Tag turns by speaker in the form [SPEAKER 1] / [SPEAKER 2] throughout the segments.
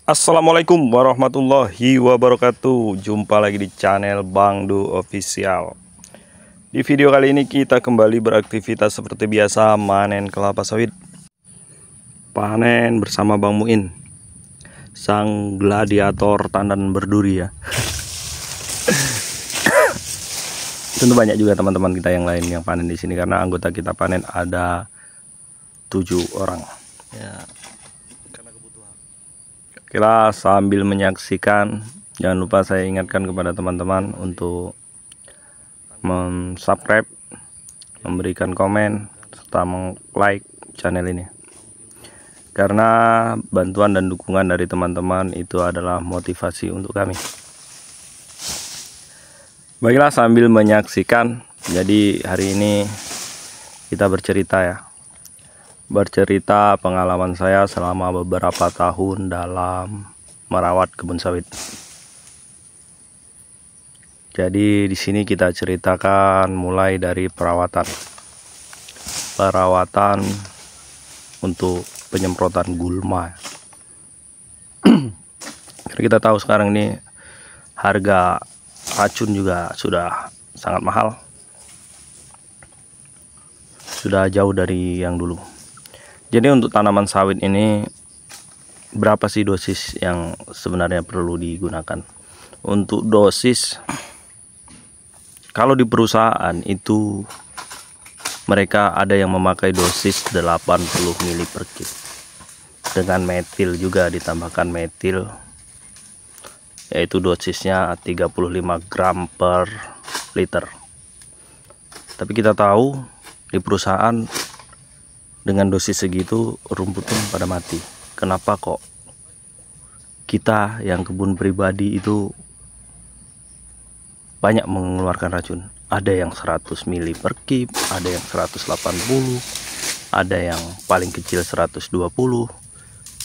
[SPEAKER 1] Assalamualaikum warahmatullahi wabarakatuh. Jumpa lagi di channel Bang Du Official. Di video kali ini kita kembali beraktivitas seperti biasa, manen kelapa sawit. Panen bersama Bang Muin, sang gladiator tandan berduri ya. Tentu banyak juga teman-teman kita yang lain yang panen di sini, karena anggota kita panen ada 7 orang ya. Kita sambil menyaksikan, jangan lupa saya ingatkan kepada teman-teman untuk subscribe, memberikan komen, serta like channel ini, karena bantuan dan dukungan dari teman-teman itu adalah motivasi untuk kami. Baiklah, sambil menyaksikan, jadi hari ini kita bercerita pengalaman saya selama beberapa tahun dalam merawat kebun sawit. Jadi di sini kita ceritakan mulai dari perawatan untuk penyemprotan gulma. Karena kita tahu sekarang ini harga racun juga sudah sangat mahal, sudah jauh dari yang dulu. Jadi untuk tanaman sawit ini, berapa sih dosis yang sebenarnya perlu digunakan? Untuk dosis, kalau di perusahaan itu mereka ada yang memakai dosis 80 ml per kip. Dengan metil juga, ditambahkan metil, yaitu dosisnya 35 gram per liter. Tapi kita tahu di perusahaan dengan dosis segitu rumput pun pada mati. Kenapa kok kita yang kebun pribadi itu banyak mengeluarkan racun? Ada yang 100 ml per kip, ada yang 180, ada yang paling kecil 120.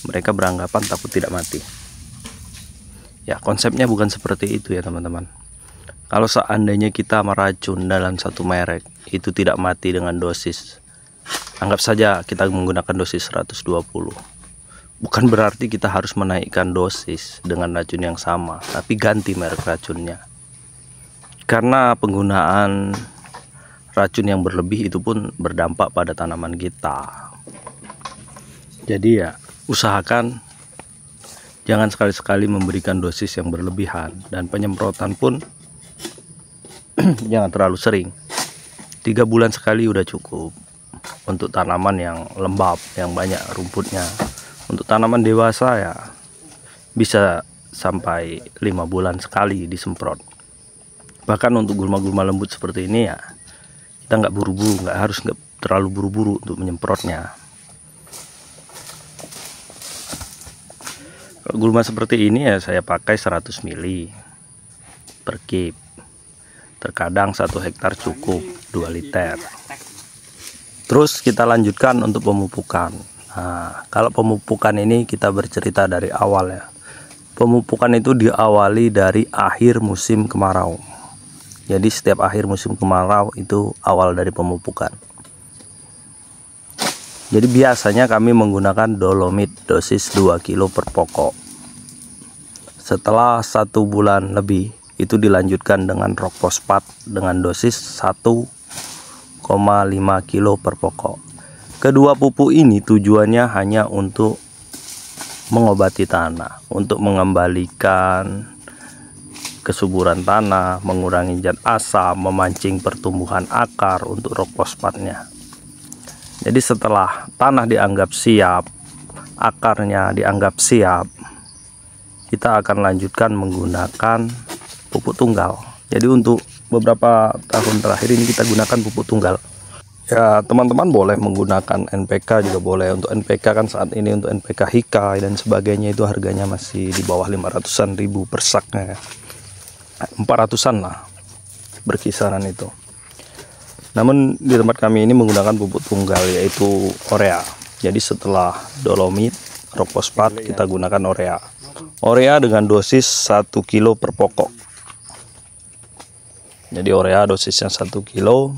[SPEAKER 1] Mereka beranggapan takut tidak mati. Ya, konsepnya bukan seperti itu ya teman-teman. Kalau seandainya kita meracun dalam satu merek itu tidak mati dengan dosis, anggap saja kita menggunakan dosis 120. Bukan berarti kita harus menaikkan dosis dengan racun yang sama, tapi ganti merek racunnya. Karena penggunaan racun yang berlebih itu pun berdampak pada tanaman kita. Jadi ya, usahakan jangan sekali-sekali memberikan dosis yang berlebihan, dan penyemprotan pun jangan terlalu sering. 3 bulan sekali udah cukup untuk tanaman yang lembab, yang banyak rumputnya. Untuk tanaman dewasa ya bisa sampai 5 bulan sekali disemprot. Bahkan untuk gulma-gulma lembut seperti ini ya, kita nggak harus terlalu buru-buru untuk menyemprotnya. Kalau gulma seperti ini ya saya pakai 100 ml per kip. Terkadang 1 hektar cukup 2 liter. Terus kita lanjutkan untuk pemupukan. Nah, kalau pemupukan ini kita bercerita dari awal ya. Pemupukan itu diawali dari akhir musim kemarau. Jadi setiap akhir musim kemarau itu awal dari pemupukan. Jadi biasanya kami menggunakan dolomit dosis 2 kilo per pokok. Setelah 1 bulan lebih itu dilanjutkan dengan rock fosfat dengan dosis 1,5 kilo per pokok. Kedua pupuk ini tujuannya hanya untuk mengobati tanah, untuk mengembalikan kesuburan tanah, mengurangi zat asam, memancing pertumbuhan akar untuk rock fosfatnya. Jadi setelah tanah dianggap siap, akarnya dianggap siap, kita akan lanjutkan menggunakan pupuk tunggal. Jadi untuk beberapa tahun terakhir ini kita gunakan pupuk tunggal. Ya, teman-teman boleh menggunakan NPK juga boleh. Untuk NPK kan saat ini untuk NPK Hikai dan sebagainya itu harganya masih di bawah 500-an ribu per saknya. 400-an lah berkisaran itu. Namun di tempat kami ini menggunakan pupuk tunggal, yaitu urea. Jadi setelah dolomit, rock fosfat, kita gunakan urea. Urea dengan dosis 1 kilo per pokok. Jadi urea dosisnya 1 kilo.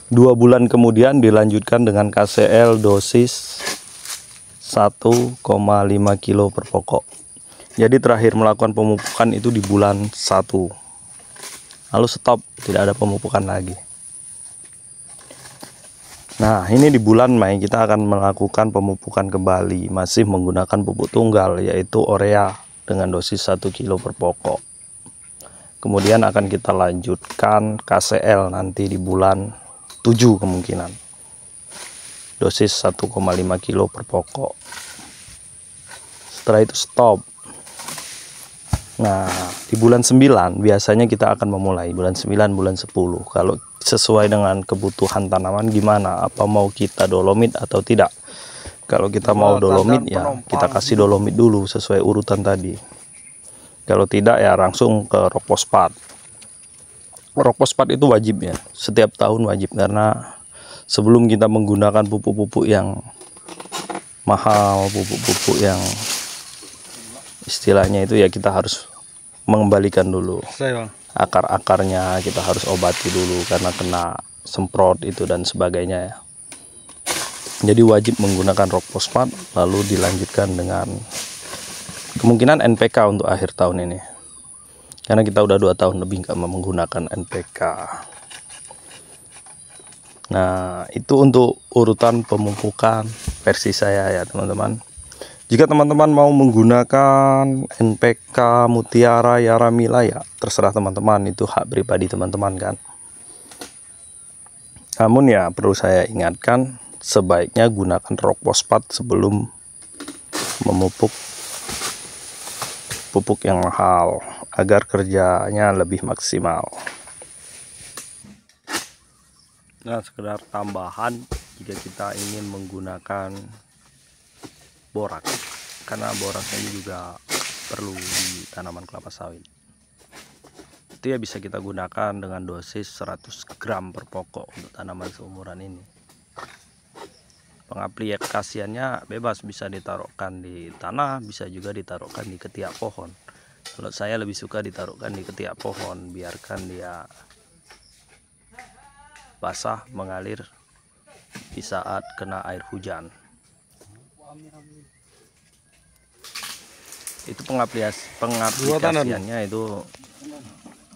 [SPEAKER 1] 2 bulan kemudian dilanjutkan dengan KCL dosis 1,5 kilo per pokok. Jadi terakhir melakukan pemupukan itu di bulan 1. Lalu stop, tidak ada pemupukan lagi. Nah, ini di bulan Mei kita akan melakukan pemupukan kembali, masih menggunakan pupuk tunggal yaitu urea dengan dosis 1 kilo per pokok. Kemudian akan kita lanjutkan KCL nanti di bulan 7 kemungkinan. Dosis 1,5 kilo per pokok. Setelah itu stop. Nah, di bulan 9 biasanya kita akan memulai bulan 9, bulan 10. Kalau sesuai dengan kebutuhan tanaman gimana, apa mau kita dolomit atau tidak. Kalau kita mau dolomit ya kita kasih dolomit dulu sesuai urutan tadi. Kalau tidak ya langsung ke rock fosfat. Rock fosfat itu wajib ya, setiap tahun wajib, karena sebelum kita menggunakan pupuk-pupuk yang mahal, pupuk-pupuk yang istilahnya itu ya kita harus mengembalikan dulu akar-akarnya, kita harus obati dulu karena kena semprot itu dan sebagainya ya. Jadi wajib menggunakan rock fosfat, lalu dilanjutkan dengan kemungkinan NPK untuk akhir tahun ini, karena kita udah 2 tahun lebih nggak menggunakan NPK. Nah, itu untuk urutan pemupukan versi saya ya teman-teman. Jika teman-teman mau menggunakan NPK, Mutiara, Yaramila ya terserah teman-teman, itu hak pribadi teman-teman kan. Namun ya perlu saya ingatkan, sebaiknya gunakan rock fosfat sebelum memupuk pupuk yang mahal agar kerjanya lebih maksimal. Nah, sekedar tambahan, jika kita ingin menggunakan borak, karena borak ini juga perlu di tanaman kelapa sawit, itu ya bisa kita gunakan dengan dosis 100 gram per pokok untuk tanaman seumuran ini. Pengaplikasiannya bebas, bisa ditaruhkan di tanah, bisa juga ditaruhkan di ketiak pohon. Kalau saya lebih suka ditaruhkan di ketiak pohon, biarkan dia basah mengalir di saat kena air hujan. Itu pengaplikasiannya itu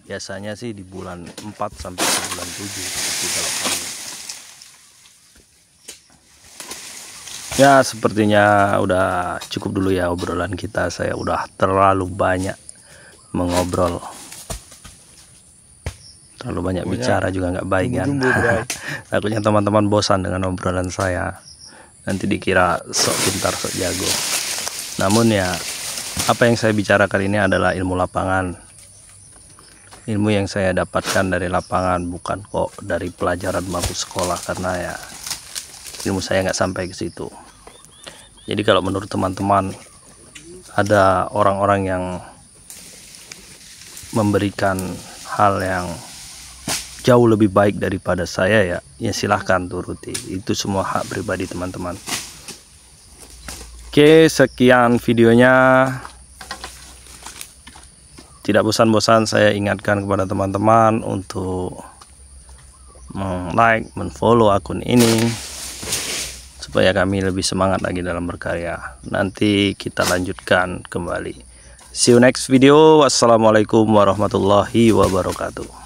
[SPEAKER 1] biasanya sih di bulan 4 sampai bulan 7 kalau kami. Ya, sepertinya udah cukup dulu ya obrolan kita. Saya udah terlalu banyak mengobrol, terlalu banyak bicara juga nggak baik kan. Takutnya teman-teman bosan dengan obrolan saya, nanti dikira sok pintar, sok jago. Namun ya, apa yang saya bicarakan ini adalah ilmu lapangan, ilmu yang saya dapatkan dari lapangan, bukan kok dari pelajaran bangku sekolah, karena ya ilmu saya nggak sampai ke situ. Jadi kalau menurut teman-teman ada orang-orang yang memberikan hal yang jauh lebih baik daripada saya, ya silahkan turuti, itu semua hak pribadi teman-teman. Oke, sekian videonya. Tidak bosan-bosan saya ingatkan kepada teman-teman untuk like, follow akun ini supaya kami lebih semangat lagi dalam berkarya. Nanti kita lanjutkan kembali. See you next video. Wassalamualaikum warahmatullahi wabarakatuh.